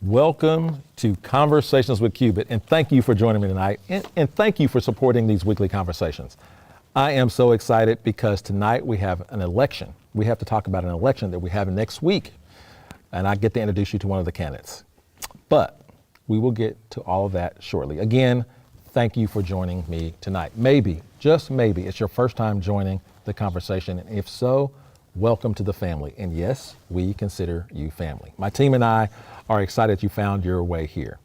Welcome to Conversations with Cubit, and thank you for joining me tonight, and thank you for supporting these weekly conversations. I am so excited because tonight we have an election. We have to talk about an election that we have next week, and I get to introduce you to one of the candidates. But we will get to all of that shortly. Again, thank you for joining me tonight. Maybe, just maybe, it's your first time joining the conversation, and if so, welcome to the family. And yes, we consider you family. My team and I are excited you found your way here.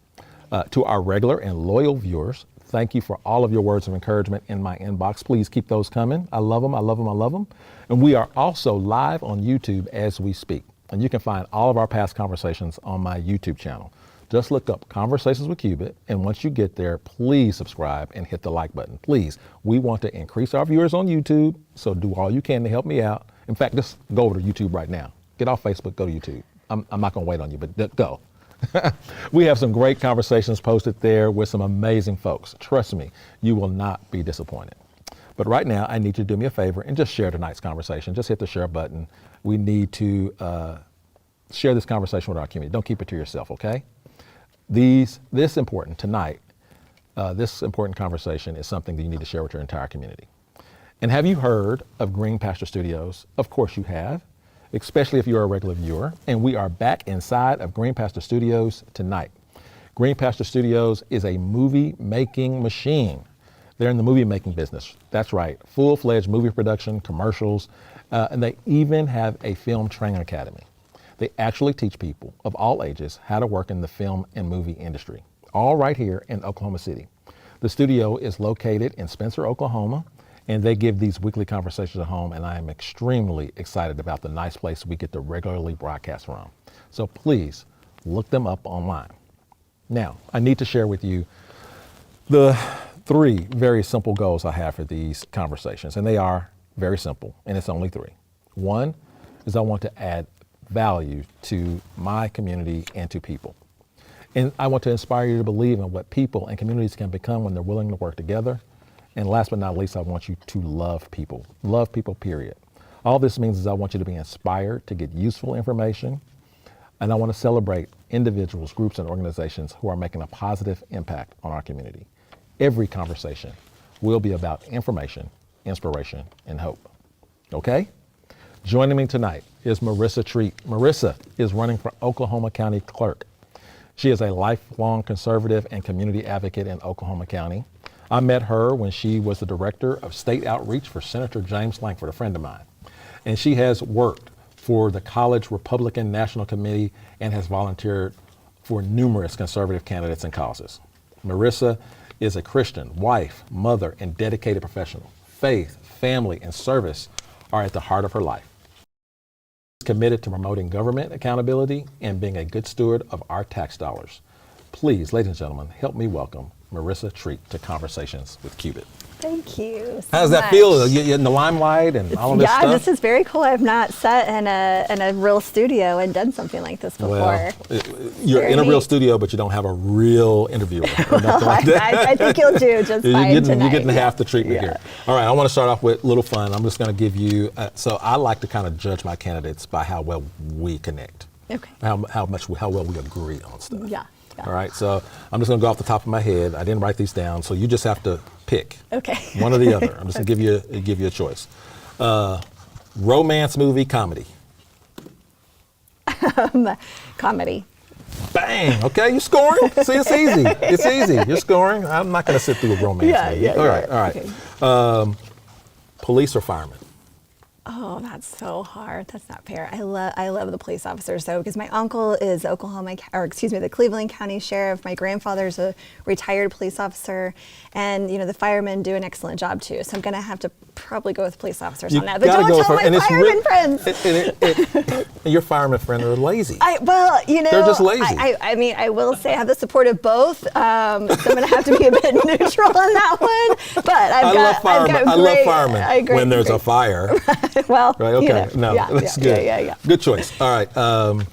To our regular and loyal viewers, thank you for all of your words of encouragement in my inbox. Please keep those coming. I love them, I love them, I love them. And we are also live on YouTube as we speak. And you can find all of our past conversations on my YouTube channel. Just look up Conversations with Cubit, and once you get there, please subscribe and hit the like button. Please, we want to increase our viewers on YouTube, so do all you can to help me out. In fact, just go over to YouTube right now. Get off Facebook, go to YouTube. I'm not gonna wait on you, but go. We have some great conversations posted there with some amazing folks. Trust me, you will not be disappointed. But right now, I need you to do me a favor and just share tonight's conversation. Just hit the share button. We need to share this conversation with our community. Don't keep it to yourself, okay? This important conversation is something that you need to share with your entire community. And have you heard of Green Pasture Studios? Of course you have, especially if you're a regular viewer. And we are back inside of Green Pasture Studios tonight. Green Pasture Studios is a movie making machine. They're in the movie making business. That's right, full-fledged movie production, commercials, and they even have a film training academy. They actually teach people of all ages how to work in the film and movie industry, all right here in Oklahoma City. The studio is located in Spencer, Oklahoma, and they give these weekly conversations at home, and I am extremely excited about the nice place we get to regularly broadcast from. So please look them up online. Now, I need to share with you the 3 very simple goals I have for these conversations, and they are very simple, and it's only 3. 1 is I want to add value to my community and to people. And I want to inspire you to believe in what people and communities can become when they're willing to work together. And last but not least, I want you to love people, period. All this means is I want you to be inspired to get useful information. And I want to celebrate individuals, groups, and organizations who are making a positive impact on our community. Every conversation will be about information, inspiration, and hope. Okay? Joining me tonight is Maressa Treat. Maressa is running for Oklahoma County Clerk. She is a lifelong conservative and community advocate in Oklahoma County. I met her when she was the director of state outreach for Senator James Lankford, a friend of mine. And she has worked for the College Republican National Committee and has volunteered for numerous conservative candidates and causes. Maressa is a Christian, wife, mother, and dedicated professional. Faith, family, and service are at the heart of her life. Committed to promoting government accountability and being a good steward of our tax dollars. Please, ladies and gentlemen, help me welcome Maressa Treat to Conversations with Cubit. Thank you so How does that much. feel? You're in the limelight and all of this stuff? Yeah, this is very cool. I've not sat in a real studio and done something like this before. Well, you're Very in a real neat. studio, but you don't have a real interviewer or nothing like that. I think you'll do just fine tonight. You're getting half the treatment Yeah. here. All right, I want to start off with a little fun. I'm just going to give you, so I like to kind of judge my candidates by how well we connect. Okay. How well we agree on stuff. Yeah. All right, so I'm just going to go off the top of my head. I didn't write these down, so you just have to pick. Okay. One or the other. I'm just going to give you a choice. Romance movie, comedy. Comedy. Bang. Okay, you're scoring. See, it's easy. It's easy. You're scoring. I'm not going to sit through a romance movie. Yeah. All right. Okay. Police or fireman? Oh, that's so hard. That's not fair. I love the police officers though, because my uncle is the Cleveland County Sheriff. My grandfather's a retired police officer, and the firemen do an excellent job too. So I'm gonna have to probably go with police officers on that. But don't tell my fireman friends. And your fireman friends are lazy. They're just lazy. I will say I have the support of both. So I'm gonna have to be a bit neutral on that one. But I love firemen when there's a fire. Well, right. Okay. No, that's good. Yeah. Good choice. All right.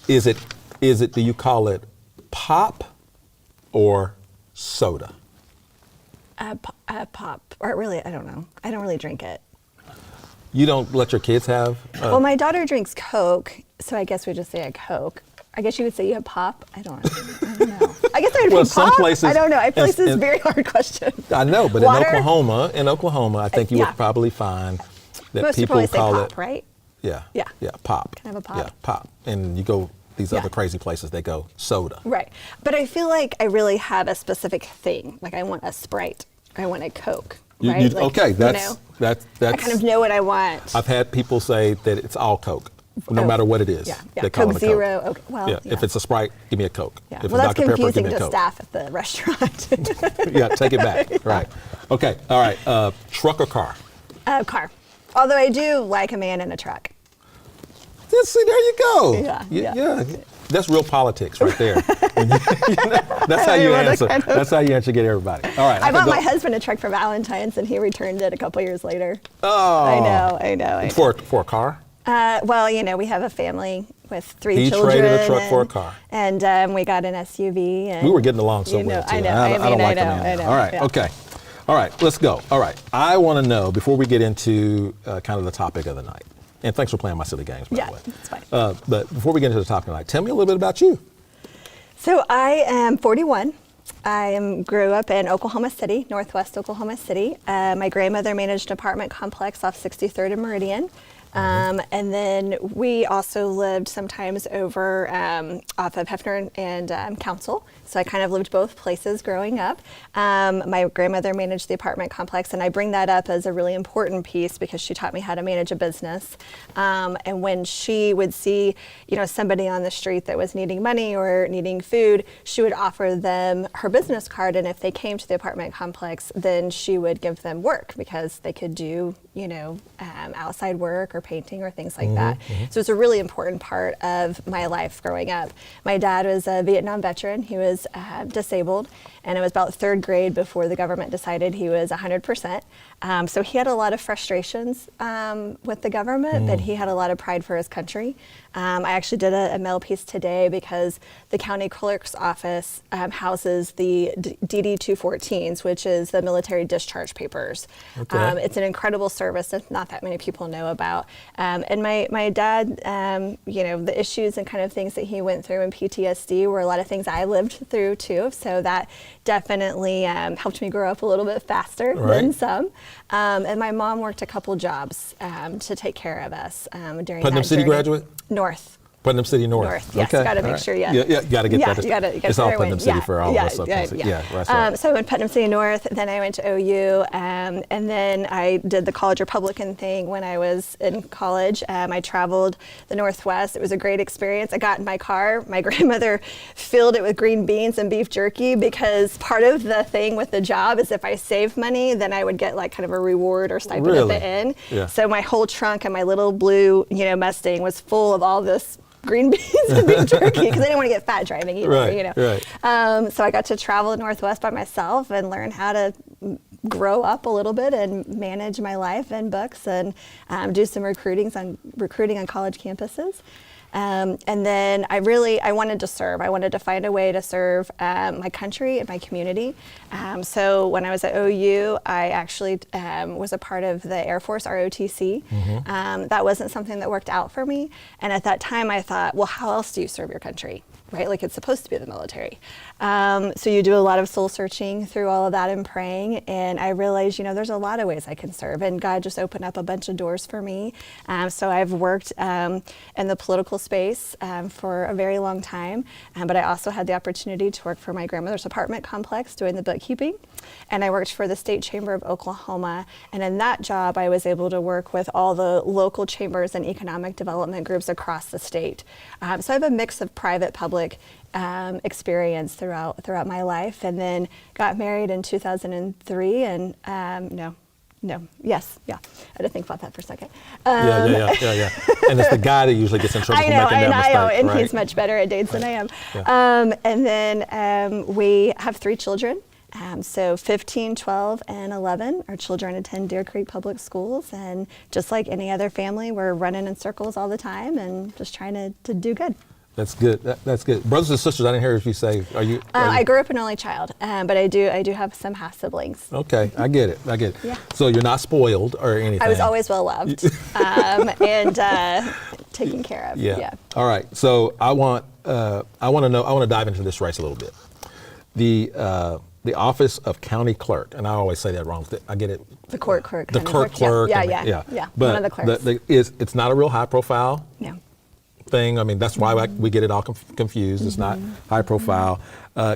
Is it? Do you call it pop or soda? Pop. Or really, I don't know. I don't really drink it. You don't let your kids have? Well, my daughter drinks Coke, so I guess we just say a Coke. I guess you would say you have pop. I don't know. I guess I would Well, pick some pop. places- I don't know. I feel like this is a and- very hard question. I know, but Water? in Oklahoma, I think you Yeah. would probably find that Most people probably say call pop, it right? Yeah. Yeah. Yeah. Pop. Can I have a pop? Yeah. Pop. And you go these Yeah. other crazy places. They go soda. Right. But I feel like I really have a specific thing. Like I want a Sprite. I want a Coke. Right? Like, Okay. That's you know, that's. I kind of know what I want. I've had people say that it's all Coke, no Oh, matter what it is. Yeah. They call Coke it a Zero. Coke. Okay. Well. Yeah. If it's a Sprite, give me a Coke. Yeah. If Well, it's that's Dr. Pepper, give confusing me a to Coke. staff at the restaurant. Yeah. Take it back. Right. Okay. All right. Truck or car? Car. Although I do like a man in a truck. See, there you go. Yeah. That's real politics right there. That's how you Well, that answer. kind of- That's how you answer. Get everybody. All right. I bought can my go- husband a truck for Valentine's, and he returned it a couple years later. Oh. I know. For a car. Well, you know, we have a family with 3 He children. traded a truck for a car. And we got an SUV. And We were getting along so you know, well too. I know. I don't I like know, the man. I know, All right. yeah. Okay. All right. Let's go. All right. I want to know before we get into kind of the topic of the night. And thanks for playing my silly games, by Yeah, the way. it's fine. But before we get into the topic of the night, tell me a little bit about you. So I am 41. Grew up in Oklahoma City, northwest Oklahoma City. My grandmother managed an apartment complex off 63rd and Meridian. And then we also lived sometimes over off of Hefner and Council. So I kind of lived both places growing up. My grandmother managed the apartment complex, and I bring that up as a really important piece because she taught me how to manage a business. And when she would see, you know, somebody on the street that was needing money or needing food, she would offer them her business card, and if they came to the apartment complex, then she would give them work because they could do, you know, outside work or painting or things like that. So it's a really important part of my life growing up. My dad was a Vietnam veteran. He was disabled, and it was about 3rd grade before the government decided he was 100%. So he had a lot of frustrations with the government, but he had a lot of pride for his country. I actually did a mail piece today because the county clerk's office houses the DD-214s, which is the military discharge papers. Okay. It's an incredible service that not that many people know about. And my dad, you know, the issues and kind of things that he went through in PTSD were a lot of things I lived through too. So that definitely helped me grow up a little bit faster than some. And my mom worked a couple jobs to take care of us during Putnam that City journey. graduate? North. Putnam City North. North, yes, Okay. gotta make all right. sure, yeah. Yeah, got to get Yeah, that. you gotta It's all better Putnam win. City Yeah, for all yeah, of us. yeah. That's right. So I went Putnam City North, then I went to OU, and then I did the College Republican thing when I was in college. I traveled the Northwest. It was a great experience. I got in my car. My grandmother filled it with green beans and beef jerky because part of the thing with the job is if I save money, then I would get like kind of a reward or stipend Really? at the end. Yeah. So my whole trunk and my little blue, you know, Mustang was full of all this green beans and beef jerky because I didn't want to get fat driving either, Right, you know. right. So I got to travel the Northwest by myself and learn how to grow up a little bit and manage my life and books and do some recruiting on college campuses. And then I wanted to serve. I wanted to find a way to serve my country and my community. So when I was at OU, I actually was a part of the Air Force ROTC. That wasn't something that worked out for me. And at that time I thought, well, how else do you serve your country? Right? Like it's supposed to be the military. So you do a lot of soul searching through all of that and praying. And I realized, you know, there's a lot of ways I can serve. And God just opened up a bunch of doors for me. So I've worked in the political space for a very long time. But I also had the opportunity to work for my grandmother's apartment complex doing the bookkeeping. And I worked for the State Chamber of Oklahoma. And in that job, I was able to work with all the local chambers and economic development groups across the state. So I have a mix of private, public experience throughout my life, and then got married in 2003. And yes, I had to think about that for a second. Yeah. And it's the guy that usually gets in trouble for making that mistake, and right? he's much better at dates than I am. Yeah. And then we have 3 children. So 15, 12, and 11. Our children attend Deer Creek Public Schools, and just like any other family, we're running in circles all the time and just trying to do good. That's good. That's good. Brothers and sisters, I didn't hear you say. Are you? I grew up an only child, but I do have some half siblings. Okay, I get it. Yeah. So you're not spoiled or anything. I was always well loved and taken care of. Yeah. All right. So I want I want to dive into this race a little bit. The office of county clerk, and I always say that wrong. I get it. The court clerk. The court clerk. Yeah. But one of the clerks. It's not a real high profile thing. I mean, that's why we get it all confused. It's not high profile.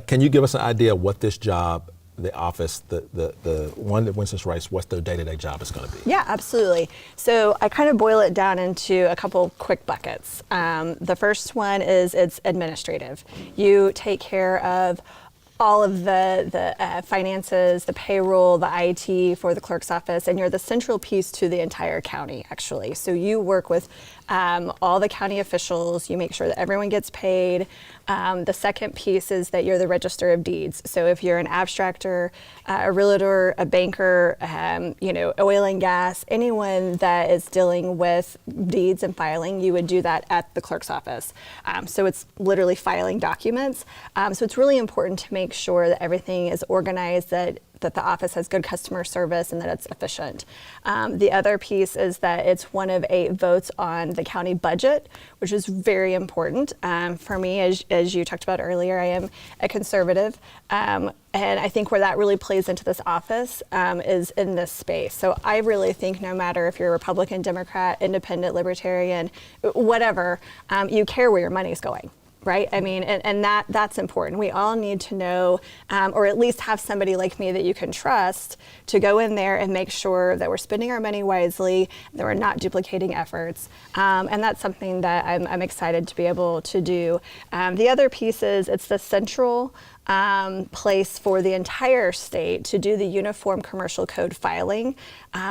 Can you give us an idea of what this job, the office, the one that wins this race, what their day-to-day job is going to be? Yeah, absolutely. So I kind of boil it down into a couple quick buckets. The first one is it's administrative. You take care of all of the finances, the payroll, the IT for the clerk's office, and you're the central piece to the entire county, actually. So you work with all the county officials, you make sure that everyone gets paid. The second piece is that you're the register of deeds. So if you're an abstractor, a realtor, a banker, oil and gas, anyone that is dealing with deeds and filing, you would do that at the clerk's office. So it's literally filing documents. So it's really important to make sure that everything is organized, that the office has good customer service and that it's efficient. The other piece is that it's one of 8 votes on the county budget, which is very important. For me, as you talked about earlier, I am a conservative. And I think where that really plays into this office is in this space. So I really think no matter if you're a Republican, Democrat, Independent, Libertarian, whatever, you care where your money's going. Right? I mean, and that's important. We all need to know, or at least have somebody like me that you can trust to go in there and make sure that we're spending our money wisely, that we're not duplicating efforts. And that's something that I'm excited to be able to do. The other piece is it's the central place for the entire state to do the uniform commercial code filing.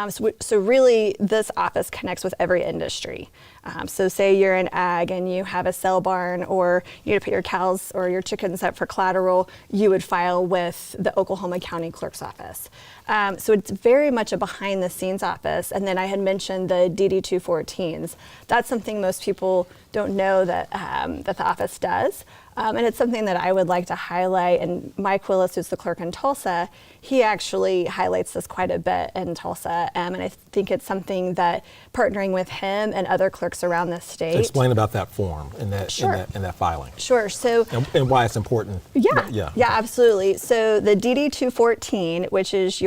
So really this office connects with every industry. So say you're in ag and you have a cell barn, or you need to put your cows or your chickens up for collateral, you would file with the Oklahoma County Clerk's office. So it's very much a behind the scenes office. And then I had mentioned the DD-214s. That's something most people don't know that the office does. And it's something that I would like to highlight. And Mike Willis, who's the clerk in Tulsa, he actually highlights this quite a bit in Tulsa. And I think it's something that partnering with him and other clerks around the state. Explain about that form and that filing. Sure. So and why it's important. Yeah, absolutely. So the DD-214, which is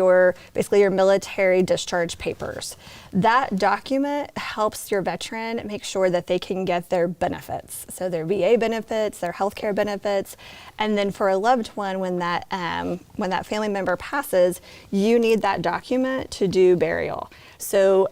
basically your military discharge papers, that document helps your veteran make sure that they can get their benefits. So their VA benefits, their health care benefits, and then for a loved one, when that family member passes, you need that document to do burial. So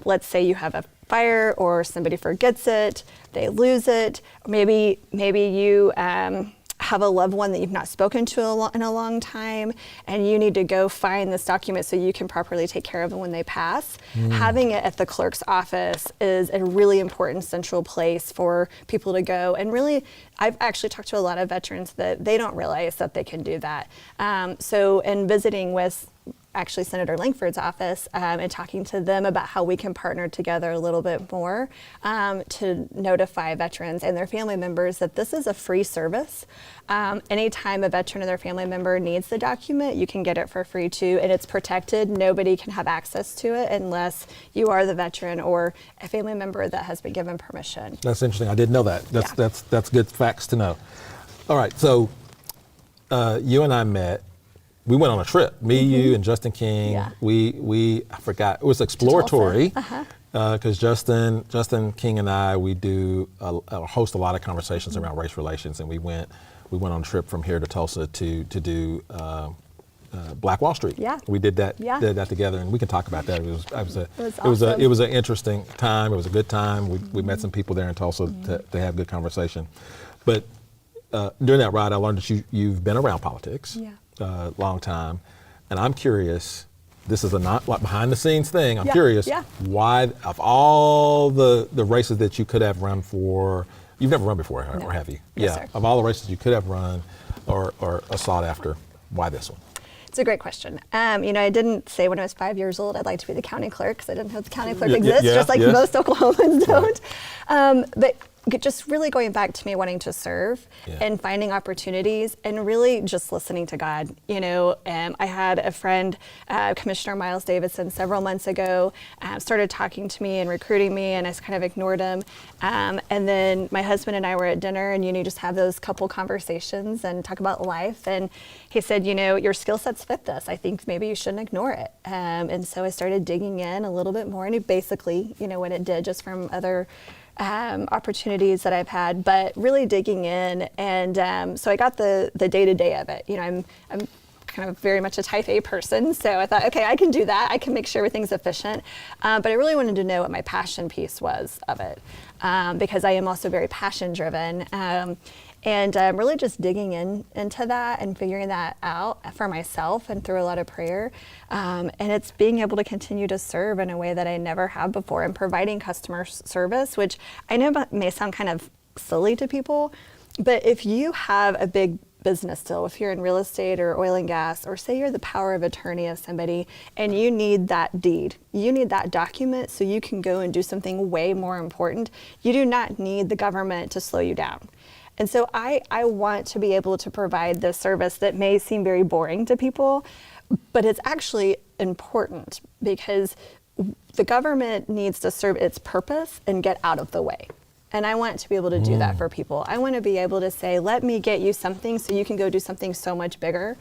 let's say you have a fire or somebody forgets it, they lose it. Maybe you have a loved one that you've not spoken to in a long time, and you need to go find this document so you can properly take care of them when they pass. Having it at the clerk's office is a really important central place for people to go. And really, I've actually talked to a lot of veterans that they don't realize that they can do that. So in visiting with actually Senator Langford's office and talking to them about how we can partner together a little bit more to notify veterans and their family members that this is a free service. Anytime a veteran or their family member needs the document, you can get it for free too, and it's protected. Nobody can have access to it unless you are the veteran or a family member that has been given permission. That's interesting. I didn't know that. That's good facts to know. All right, so you and I met. We went on a trip, me, you, and Justin King. Yeah. I forgot, it was exploratory, because Justin King and I, we do host a lot of conversations around race relations, and we went on a trip from here to Tulsa to do Black Wall Street. Yeah. We did that together, and we can talk about that. It was an interesting time. It was a good time. We met some people there in Tulsa to have good conversation. But during that ride, I learned that you've been around politics. Yeah. Long time, and I'm curious, this is a not like behind the scenes thing, I'm curious why of all the races that you could have run for, you've never run before, No. or have you? Yes, sir. Of all the races you could have run or sought after, why this one? It's a great question. I didn't say when I was 5 years old I'd like to be the county clerk, because I didn't know the county clerk exists, just like most Oklahomans don't. But just really going back to me wanting to serve and finding opportunities and really just listening to God. I had a friend, Commissioner Miles Davidson, several months ago, started talking to me and recruiting me, and I just kind of ignored him. And then my husband and I were at dinner, and just have those couple conversations and talk about life. And he said, your skill sets fit this. I think maybe you shouldn't ignore it. And so I started digging in a little bit more, and it basically, what it did just from other opportunities that I've had, but really digging in. And so I got the day-to-day of it. I'm kind of very much a type A person, so I thought, okay, I can do that. I can make sure everything's efficient. But I really wanted to know what my passion piece was of it, because I am also very passion driven. And really just digging into that and figuring that out for myself and through a lot of prayer. And it's being able to continue to serve in a way that I never have before, and providing customer service, which I know may sound kind of silly to people, but if you have a big business deal, if you're in real estate or oil and gas, or say you're the power of attorney of somebody and you need that deed, you need that document so you can go and do something way more important, you do not need the government to slow you down. And so I want to be able to provide this service that may seem very boring to people, but it's actually important because the government needs to serve its purpose and get out of the way. And I want to be able to do that for people. I want to be able to say, let me get you something so you can go do something so much bigger.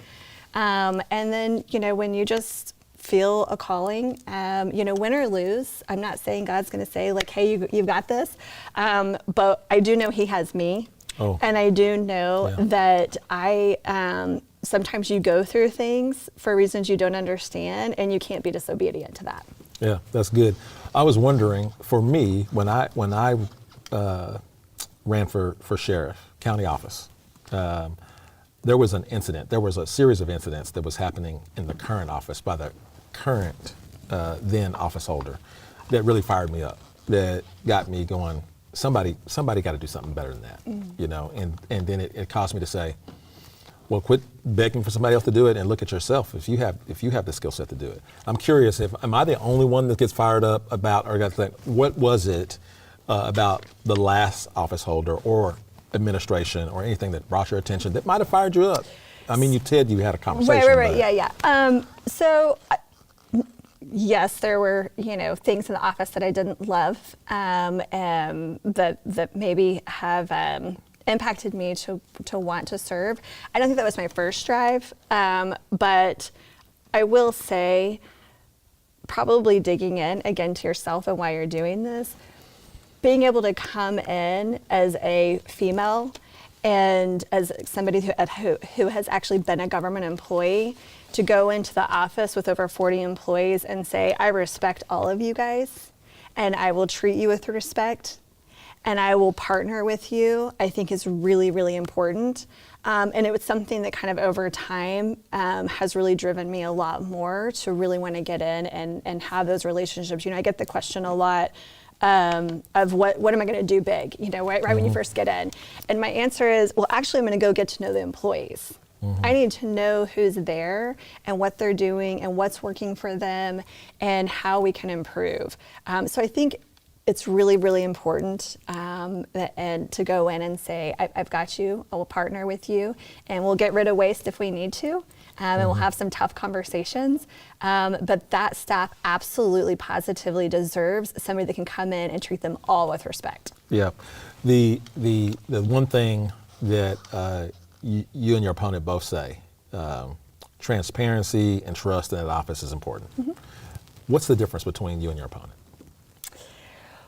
And then, when you just feel a calling, win or lose, I'm not saying God's going to say, like, hey, you've got this. But I do know He has me. Oh. And I do know that sometimes you go through things for reasons you don't understand, and you can't be disobedient to that. Yeah, that's good. I was wondering, for me, when I ran for sheriff, county office, there was an incident. There was a series of incidents that was happening in the current office by the current then office holder that really fired me up, that got me going, somebody got to do something better than that, and then it caused me to say, well, quit begging for somebody else to do it and look at yourself if you have the skill set to do it. I'm curious, am I the only one that gets fired up about, or got to think, what was it about the last office holder or administration or anything that brought your attention that might have fired you up? I mean, you had a conversation. Right. Yeah. So yes, there were, things in the office that I didn't love, that maybe have impacted me to want to serve. I don't think that was my first drive, but I will say, probably digging in again to yourself and why you're doing this, being able to come in as a female and as somebody who has actually been a government employee, to go into the office with over 40 employees and say, I respect all of you guys, and I will treat you with respect, and I will partner with you, I think is really, really important. And it was something that kind of over time has really driven me a lot more to really want to get in and have those relationships. I get the question a lot of what am I going to do big, right when you first get in. And my answer is, well, actually, I'm going to go get to know the employees. I need to know who's there and what they're doing and what's working for them and how we can improve. So I think it's really, really important and to go in and say, I've got you, I will partner with you, and we'll get rid of waste if we need to, and we'll have some tough conversations. But that staff absolutely, positively deserves somebody that can come in and treat them all with respect. Yeah. The one thing that you and your opponent both say, transparency and trust in that office is important. What's the difference between you and your opponent?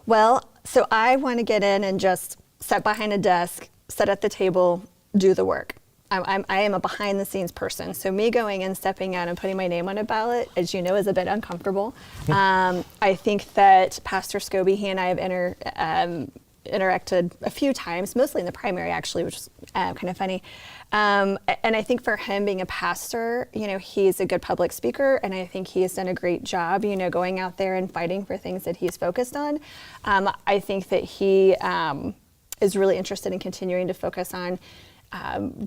Well, so I want to get in and just sit behind a desk, sit at the table, do the work. I am a behind the scenes person. So me going and stepping out and putting my name on a ballot, as you know, is a bit uncomfortable. I think that Pastor Scobie, he and I have interacted a few times, mostly in the primary actually, which is kind of funny. And I think for him being a pastor, he's a good public speaker, and I think he has done a great job, going out there and fighting for things that he's focused on. I think that he is really interested in continuing to focus on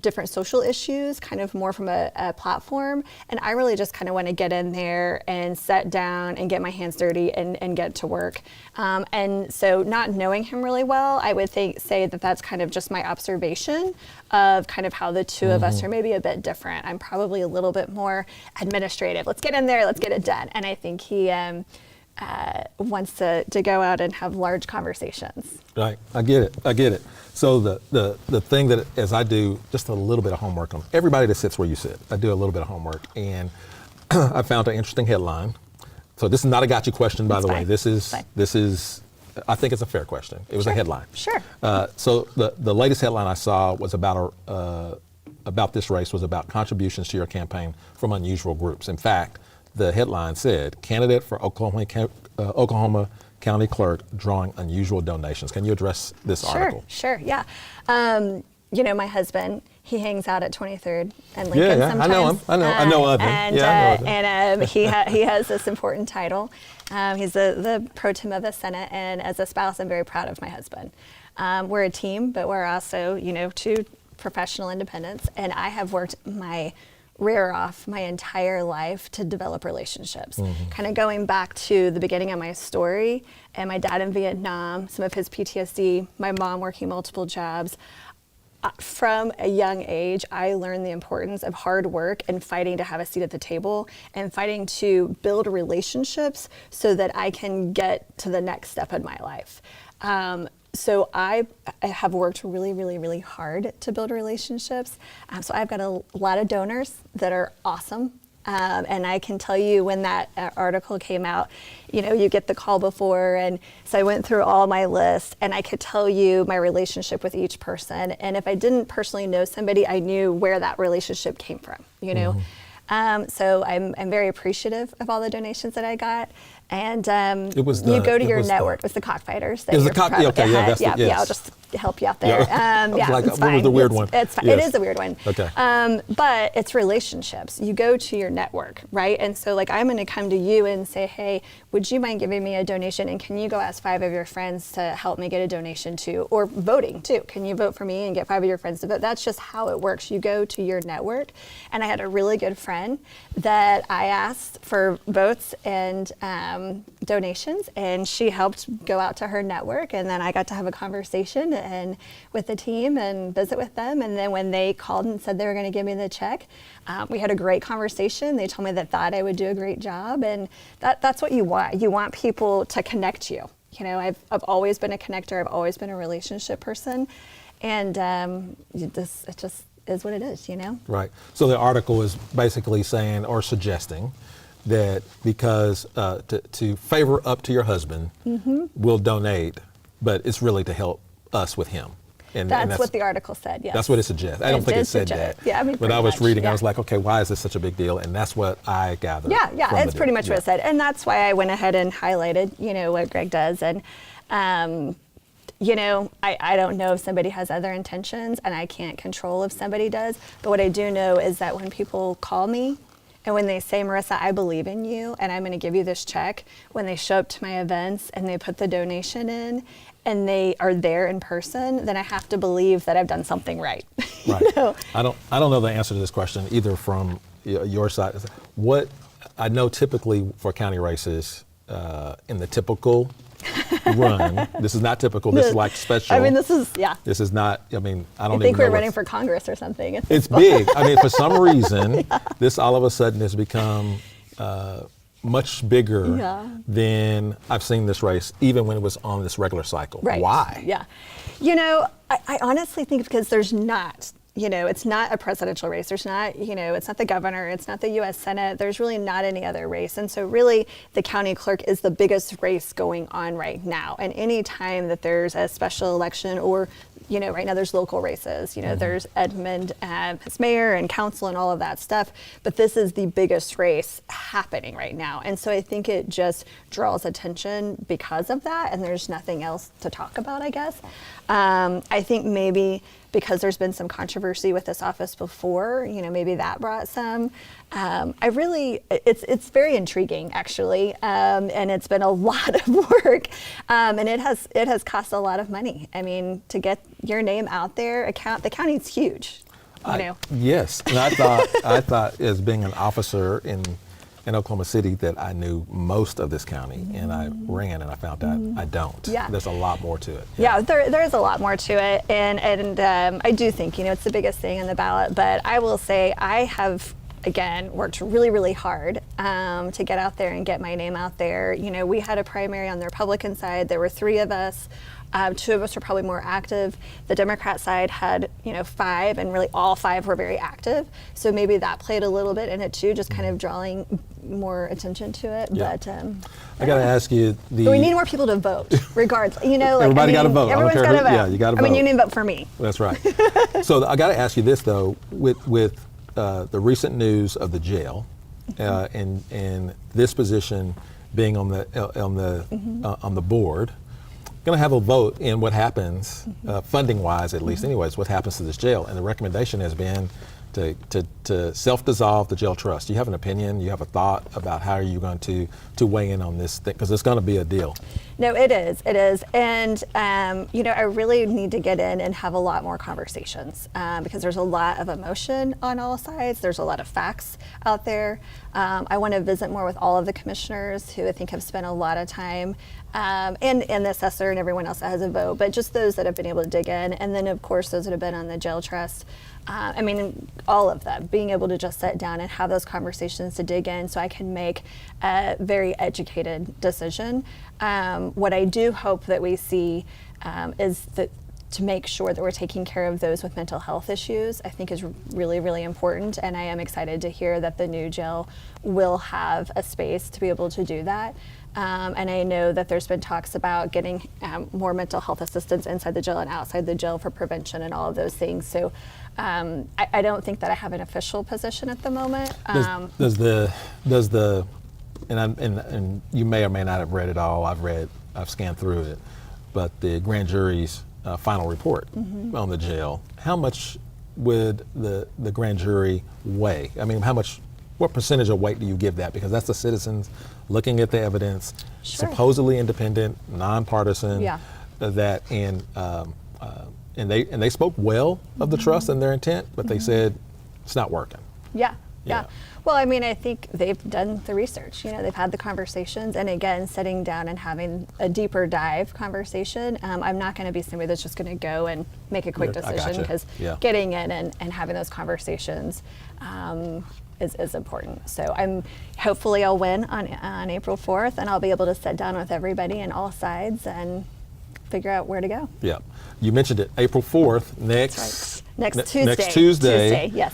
different social issues, kind of more from a platform. And I really just kind of want to get in there and sit down and get my hands dirty and get to work. And so not knowing him really well, I would say that that's kind of just my observation of kind of how the two of us are maybe a bit different. I'm probably a little bit more administrative. Let's get in there, let's get it done. And I think he wants to go out and have large conversations. Right, I get it. So the thing that, as I do just a little bit of homework on everybody that sits where you sit, I do a little bit of homework, and I found an interesting headline. So this is not a gotcha question, by the way. This is, I think it's a fair question. It was a headline. Sure. So the latest headline I saw was about this race was about contributions to your campaign from unusual groups. In fact, the headline said, candidate for Oklahoma County Clerk drawing unusual donations. Can you address this article? Sure, yeah. My husband, he hangs out at 23rd and Lincoln sometimes. I know him. I know of him. And he has this important title. He's the pro tem of the Senate, and as a spouse, I'm very proud of my husband. We're a team, but we're also, two professional independents, and I have worked my rear off my entire life to develop relationships. Kind of going back to the beginning of my story, and my dad in Vietnam, some of his PTSD, my mom working multiple jobs. From a young age, I learned the importance of hard work and fighting to have a seat at the table and fighting to build relationships so that I can get to the next step in my life. So I have worked really, really, really hard to build relationships. So I've got a lot of donors that are awesome. And I can tell you when that article came out, you get the call before. And so I went through all my list, and I could tell you my relationship with each person. And if I didn't personally know somebody, I knew where that relationship came from, So I'm very appreciative of all the donations that I got. And you go to your network. It was the Cockfighters. It was the Cock. Okay, yeah, I'll just help you out there. It's fine. The weird one. It's fine. Yes. It is a weird one. Okay. But it's relationships. You go to your network, right? And so, I'm going to come to you and say, hey, would you mind giving me a donation? And can you go ask 5 of your friends to help me get a donation too? Or voting too. Can you vote for me and get 5 of your friends to vote? That's just how it works. You go to your network. And I had a really good friend that I asked for votes and donations, and she helped go out to her network, and then I got to have a conversation and with the team and visit with them. And then when they called and said they were going to give me the check, we had a great conversation. They told me that I would do a great job, and that's what you want. You want people to connect you. I've always been a connector. I've always been a relationship person, and it just is what it is. Right. So the article is basically saying or suggesting that because to favor up to your husband, we'll donate, but it's really to help us with him. And that's what the article said, yes. That's what it suggests. I don't think it said that. Yeah, but I was reading, I was like, okay, why is this such a big deal? And that's what I gathered. Yeah, it's pretty much what it said. And that's why I went ahead and highlighted, what Greg does. And, I don't know if somebody has other intentions, and I can't control if somebody does. But what I do know is that when people call me, and when they say, Maressa, I believe in you, and I'm going to give you this check, when they show up to my events and they put the donation in, and they are there in person, then I have to believe that I've done something right. Right. I don't know the answer to this question either from your side. What I know typically for county races, in the typical run, this is not typical. This is like special. This is This is not. I don't even think we're running for Congress or something. It's big. For some reason, this all of a sudden has become much bigger than I've seen this race, even when it was on this regular cycle. Right. Why? Yeah. I honestly think because there's not. It's not a presidential race. There's not, it's not the governor. It's not the U.S. Senate. There's really not any other race. And so really the county clerk is the biggest race going on right now. And any time that there's a special election or, right now there's local races, there's Edmond as mayor and council and all of that stuff. But this is the biggest race happening right now. And so I think it just draws attention because of that. And there's nothing else to talk about, I guess. I think maybe because there's been some controversy with this office before, maybe that brought some. It's very intriguing, actually, and it's been a lot of work, and it has cost a lot of money. I mean, to get your name out there, the county's huge. Yes, and I thought as being an officer in Oklahoma City that I knew most of this county, and I ran and I found out I don't. Yeah. There's a lot more to it. Yeah, there is a lot more to it, and I do think it's the biggest thing on the ballot. But I will say I have, again, worked really, really hard to get out there and get my name out there. We had a primary on the Republican side. There were 3 of us. 2 of us were probably more active. The Democrat side had, 5, and really all 5 were very active. So maybe that played a little bit in it too, just kind of drawing more attention to it. Yeah. But I got to ask you, but we need more people to vote, regardless. Everybody got to vote. Everyone's got to vote. Yeah, you got to vote. I mean, you didn't vote for me. That's right. So I got to ask you this though, with the recent news of the jail, and this position being on the board. Going to have a vote in what happens, funding-wise at least, anyways, what happens to this jail. And the recommendation has been to self-dissolve the jail trust. Do you have an opinion? You have a thought about how are you going to weigh in on this thing? Because it's going to be a deal. No, it is. And, I really need to get in and have a lot more conversations because there's a lot of emotion on all sides. There's a lot of facts out there. I want to visit more with all of the commissioners who I think have spent a lot of time, and the assessor and everyone else that has a vote, but just those that have been able to dig in. And then, of course, those that have been on the jail trust. All of them, being able to just sit down and have those conversations to dig in so I can make a very educated decision. What I do hope that we see is that to make sure that we're taking care of those with mental health issues, I think is really, really important. And I am excited to hear that the new jail will have a space to be able to do that. And I know that there's been talks about getting more mental health assistance inside the jail and outside the jail for prevention and all of those things. So I don't think that I have an official position at the moment. Does the and you may or may not have read it all. I've scanned through it, but the grand jury's final report on the jail. How much would the grand jury weigh? I mean, what percentage of weight do you give that? Because that's the citizens looking at the evidence, Sure. supposedly independent, nonpartisan. Yeah. And they spoke well of the trust and their intent, but they said it's not working. Yeah. Yeah. Well, I think they've done the research. They've had the conversations, and again, sitting down and having a deeper dive conversation. I'm not going to be somebody that's just going to go and make a quick decision because getting in and having those conversations is important. So hopefully I'll win on April 4th, and I'll be able to sit down with everybody on all sides and figure out where to go. Yeah. You mentioned it, April 4th, That's right. Next Tuesday. Next Tuesday, yes.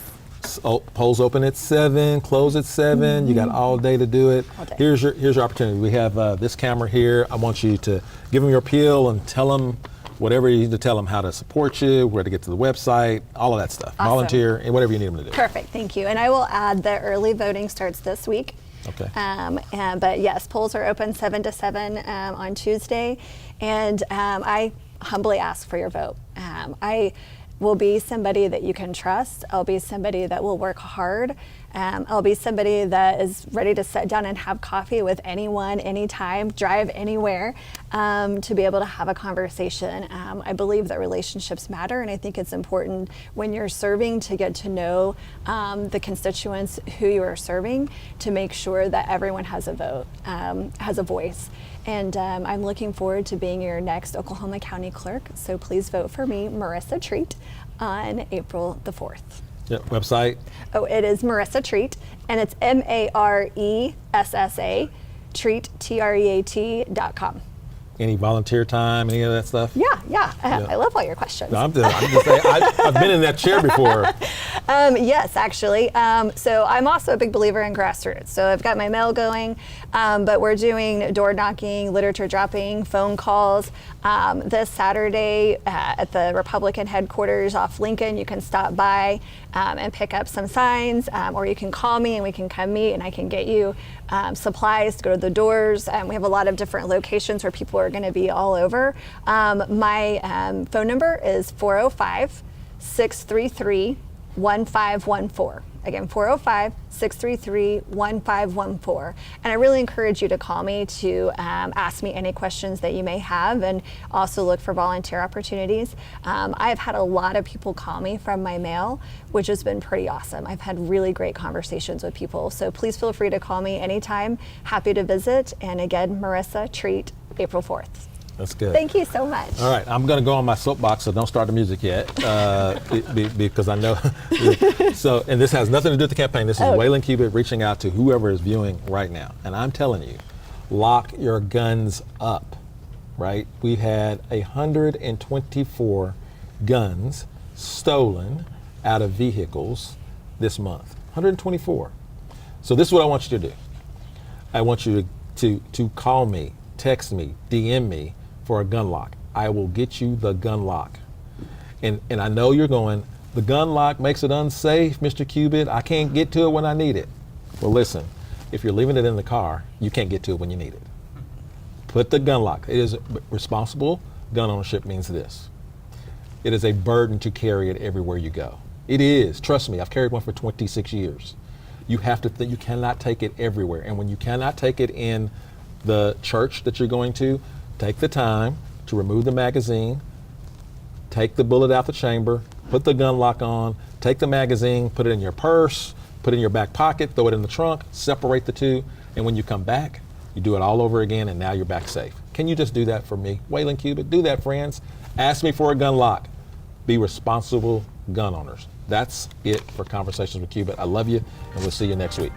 Polls open at 7, close at 7. You got all day to do it. All day. Here's your opportunity. We have this camera here. I want you to give them your appeal and tell them whatever you need to tell them, how to support you, where to get to the website, all of that stuff. Awesome. Volunteer, and whatever you need them to do. Perfect, thank you. And I will add the early voting starts this week. Okay. But yes, polls are open 7 to 7 on Tuesday, and I humbly ask for your vote. I will be somebody that you can trust. I'll be somebody that will work hard. I'll be somebody that is ready to sit down and have coffee with anyone, anytime, drive anywhere, to be able to have a conversation. I believe that relationships matter, and I think it's important when you're serving to get to know the constituents who you are serving, to make sure that everyone has a vote, has a voice. And I'm looking forward to being your next Oklahoma County Clerk, so please vote for me, Maressa Treat, on April the 4th. Yeah, website? Oh, it is Maressa Treat, and it's MARESSA, Treat, TREAT.com. Any volunteer time, any of that stuff? Yeah. I love all your questions. No, I'm just saying, I've been in that chair before. Yes, actually. So I'm also a big believer in grassroots. So I've got my mail going, but we're doing door knocking, literature dropping, phone calls. This Saturday at the Republican headquarters off Lincoln, you can stop by and pick up some signs, or you can call me and we can come meet and I can get you supplies to go to the doors. We have a lot of different locations where people are going to be all over. My phone number is 405 405-633-1514. Again, 405-633-1514. And I really encourage you to call me to ask me any questions that you may have, and also look for volunteer opportunities. I've had a lot of people call me from my mail, which has been pretty awesome. I've had really great conversations with people. So please feel free to call me anytime. Happy to visit. And again, Maressa Treat, April 4th. That's good. Thank you so much. All right, I'm going to go on my soapbox, so don't start the music yet, because I know. So, and this has nothing to do with the campaign. This is Waylon Cubitt reaching out to whoever is viewing right now. And I'm telling you, lock your guns up, right? We had 124 guns stolen out of vehicles this month. 124. So this is what I want you to do. I want you to call me, text me, DM me for a gun lock. I will get you the gun lock. And I know you're going, the gun lock makes it unsafe, Mr. Cubitt. I can't get to it when I need it. Well, listen, if you're leaving it in the car, you can't get to it when you need it. Put the gun lock. It is responsible gun ownership means this. It is a burden to carry it everywhere you go. It is, trust me, I've carried one for 26 years. You have to think, you cannot take it everywhere. And when you cannot take it in the church that you're going to, take the time to remove the magazine, take the bullet out the chamber, put the gun lock on, take the magazine, put it in your purse, put it in your back pocket, throw it in the trunk, separate the two, and when you come back, you do it all over again, and now you're back safe. Can you just do that for me? Waylon Cubitt, do that, friends. Ask me for a gun lock. Be responsible gun owners. That's it for Conversations with Cubitt. I love you, and we'll see you next week.